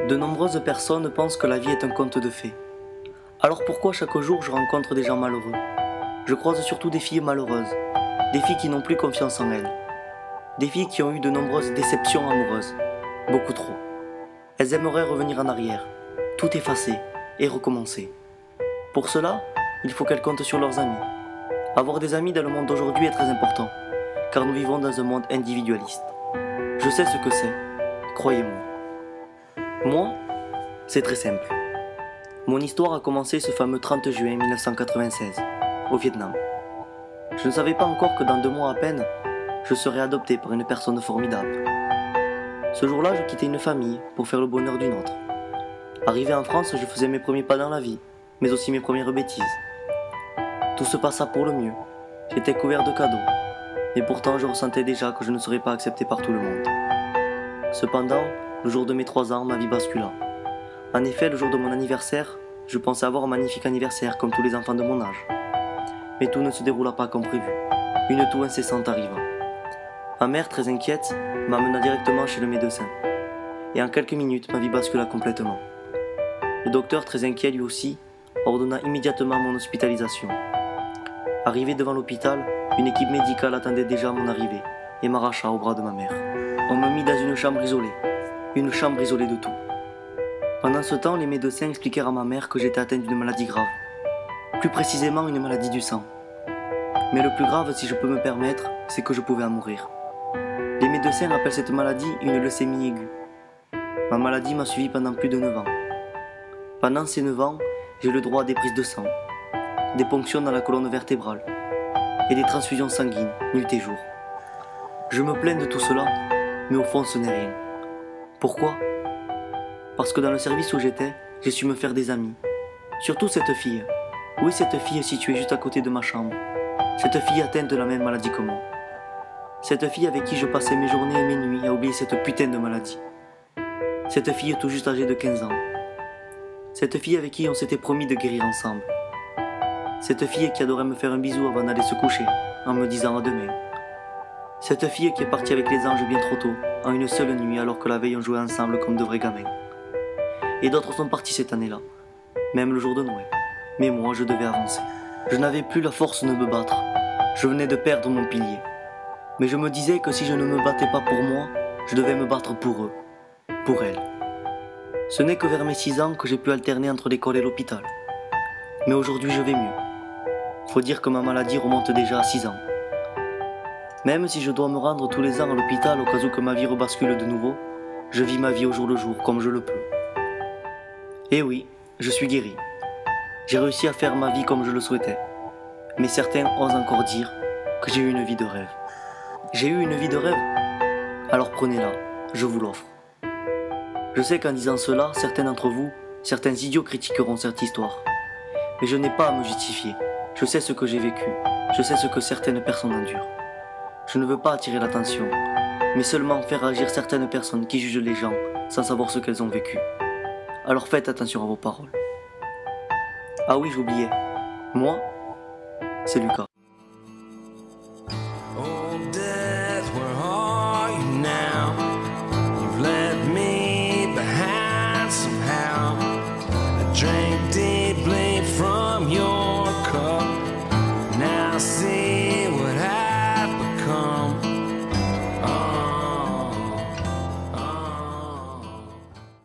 De nombreuses personnes pensent que la vie est un conte de fées. Alors pourquoi chaque jour je rencontre des gens malheureux? Je croise surtout des filles malheureuses, des filles qui n'ont plus confiance en elles, des filles qui ont eu de nombreuses déceptions amoureuses, beaucoup trop. Elles aimeraient revenir en arrière, tout effacer et recommencer. Pour cela, il faut qu'elles comptent sur leurs amis. Avoir des amis dans le monde d'aujourd'hui est très important, car nous vivons dans un monde individualiste. Je sais ce que c'est, croyez-moi. Moi, c'est très simple. Mon histoire a commencé ce fameux 30 juin 1996, au Vietnam. Je ne savais pas encore que dans 2 mois à peine, je serais adopté par une personne formidable. Ce jour-là, je quittais une famille pour faire le bonheur d'une autre. Arrivé en France, je faisais mes premiers pas dans la vie, mais aussi mes premières bêtises. Tout se passa pour le mieux. J'étais couvert de cadeaux, et pourtant je ressentais déjà que je ne serais pas accepté par tout le monde. Cependant, le jour de mes 3 ans, ma vie bascula. En effet, le jour de mon anniversaire, je pensais avoir un magnifique anniversaire comme tous les enfants de mon âge. Mais tout ne se déroula pas comme prévu. Une toux incessante arriva. Ma mère, très inquiète, m'amena directement chez le médecin. Et en quelques minutes, ma vie bascula complètement. Le docteur, très inquiet lui aussi, ordonna immédiatement mon hospitalisation. Arrivé devant l'hôpital, une équipe médicale attendait déjà mon arrivée et m'arracha au bras de ma mère. On me mit dans une chambre isolée de tout. Pendant ce temps, les médecins expliquèrent à ma mère que j'étais atteint d'une maladie grave, plus précisément une maladie du sang. Mais le plus grave, si je peux me permettre, c'est que je pouvais en mourir. Les médecins appellent cette maladie une leucémie aiguë. Ma maladie m'a suivi pendant plus de 9 ans. Pendant ces 9 ans, j'ai le droit à des prises de sang, des ponctions dans la colonne vertébrale et des transfusions sanguines, nuit et jour. Je me plains de tout cela, mais au fond ce n'est rien. Pourquoi? Parce que dans le service où j'étais, j'ai su me faire des amis. Surtout cette fille. Oui, cette fille est située juste à côté de ma chambre. Cette fille atteinte de la même maladie que moi. Cette fille avec qui je passais mes journées et mes nuits à oublier cette putain de maladie. Cette fille tout juste âgée de 15 ans. Cette fille avec qui on s'était promis de guérir ensemble. Cette fille qui adorait me faire un bisou avant d'aller se coucher, en me disant à demain. Cette fille qui est partie avec les anges bien trop tôt, en une seule nuit alors que la veille on jouait ensemble comme de vrais gamins. Et d'autres sont partis cette année-là, même le jour de Noël. Mais moi je devais avancer. Je n'avais plus la force de me battre. Je venais de perdre mon pilier. Mais je me disais que si je ne me battais pas pour moi, je devais me battre pour eux, pour elles. Ce n'est que vers mes 6 ans que j'ai pu alterner entre l'école et l'hôpital. Mais aujourd'hui je vais mieux. Faut dire que ma maladie remonte déjà à 6 ans. Même si je dois me rendre tous les ans à l'hôpital au cas où que ma vie rebascule de nouveau, je vis ma vie au jour le jour comme je le peux. Et oui, je suis guéri. J'ai réussi à faire ma vie comme je le souhaitais. Mais certains osent encore dire que j'ai eu une vie de rêve. J'ai eu une vie de rêve? Alors prenez-la, je vous l'offre. Je sais qu'en disant cela, certains d'entre vous, certains idiots critiqueront cette histoire. Mais je n'ai pas à me justifier. Je sais ce que j'ai vécu. Je sais ce que certaines personnes endurent. Je ne veux pas attirer l'attention, mais seulement faire agir certaines personnes qui jugent les gens sans savoir ce qu'elles ont vécu. Alors faites attention à vos paroles. Ah oui, j'oubliais. Moi, c'est Lucas. Oh, death, where are you now? You've left me behind somehow. I drank